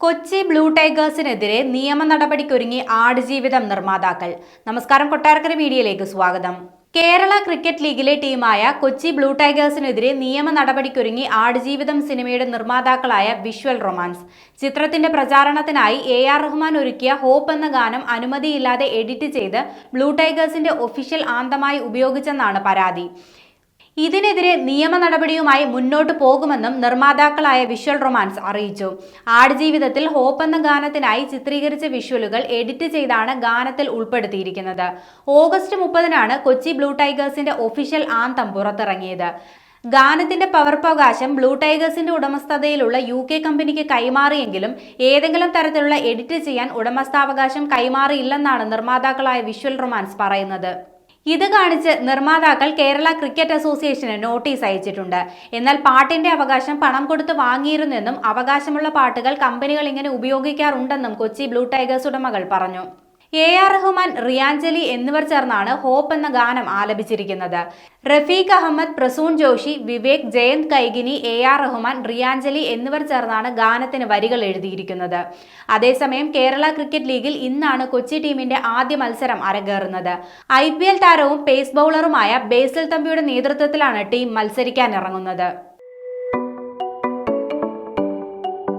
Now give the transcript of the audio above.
Kochi blue ടൈഗേഴ്സിനെതിരെ നിയമ നടപടിക്കൊരുങ്ങി ആടുജീവിതം നിർമ്മാതാക്കൾ. നമസ്കാരം, കൊട്ടാരക്കര മീഡിയയിലേക്ക് സ്വാഗതം. കേരള ക്രിക്കറ്റ് ലീഗിലെ ടീമായ കൊച്ചി ബ്ലൂ ടൈഗേഴ്സിനെതിരെ നിയമ നടപടിക്കൊരുങ്ങി ആടുജീവിതം സിനിമയുടെ നിർമ്മാതാക്കളായ വിഷ്വൽ റൊമാൻസ്. ചിത്രത്തിന്റെ പ്രചാരണത്തിനായി AR റഹ്മാൻ ഒരുക്കിയ ഹോപ്പ് എന്ന ഗാനം അനുമതിയില്ലാതെ എഡിറ്റ് ചെയ്ത് ബ്ലൂ ടൈഗേഴ്സിന്റെ ഒഫീഷ്യൽ ആന്തമായി ഉപയോഗിച്ചെന്നാണ് പരാതി. ഇതിനെതിരെ നിയമ നടപടിയുമായി മുന്നോട്ടു പോകുമെന്നും നിർമ്മാതാക്കളായ വിഷ്വൽ റൊമാൻസ് അറിയിച്ചു. ആടുജീവിതത്തിൽ ഹോപ്പ് എന്ന ഗാനത്തിനായി ചിത്രീകരിച്ച വിഷ്വലുകൾ എഡിറ്റ് ചെയ്താണ് ഗാനത്തിൽ ഉൾപ്പെടുത്തിയിരിക്കുന്നത്. ഓഗസ്റ്റ് 30-നാണ് കൊച്ചി ബ്ലൂ ടൈഗേഴ്സിന്റെ ഒഫീഷ്യൽ ആന്തം പുറത്തിറങ്ങിയത്. ഗാനത്തിന്റെ പകർപ്പവകാശം ബ്ലൂ ടൈഗേഴ്സിന്റെ ഉടമസ്ഥതയിലുള്ള UK കമ്പനിക്ക് കൈമാറിയെങ്കിലും ഏതെങ്കിലും തരത്തിലുള്ള എഡിറ്റ് ചെയ്യാൻ ഉടമസ്ഥാവകാശം കൈമാറിയില്ലെന്നാണ് നിർമ്മാതാക്കളായ വിഷ്വൽ റൊമാൻസ് പറയുന്നത്. ഇത് കാണിച്ച് നിർമ്മാതാക്കൾ കേരള ക്രിക്കറ്റ് അസോസിയേഷന് നോട്ടീസ് അയച്ചിട്ടുണ്ട്. എന്നാൽ പാട്ടിന്റെ അവകാശം പണം കൊടുത്ത് വാങ്ങിയിരുന്നെന്നും അവകാശമുള്ള പാട്ടുകൾ കമ്പനികൾ ഇങ്ങനെ ഉപയോഗിക്കാറുണ്ടെന്നും കൊച്ചി ബ്ലൂ ടൈഗേഴ്സ് ഉടമകൾ പറഞ്ഞു. AR റഹ്മാൻ, റിയാഞ്ജലി എന്നിവർ ചേർന്നാണ് ഹോപ്പ് എന്ന ഗാനം ആലപിച്ചിരിക്കുന്നത്. റഫീഖ് അഹമ്മദ്, പ്രസൂൺ ജോഷി, വിവേക്, ജയന്ത് കൈഗിനി, AR റഹ്മാൻ, റിയാഞ്ജലി എന്നിവർ ചേർന്നാണ് ഗാനത്തിന് വരികൾ എഴുതിയിരിക്കുന്നത്. അതേസമയം കേരള ക്രിക്കറ്റ് ലീഗിൽ ഇന്നാണ് കൊച്ചി ടീമിന്റെ ആദ്യ മത്സരം അരങ്ങേറുന്നത്. IPL താരവും പേസ് ബൗളറുമായ ബേസിൽ തമ്പിയുടെ നേതൃത്വത്തിലാണ് ടീം മത്സരിക്കാനിറങ്ങുന്നത്.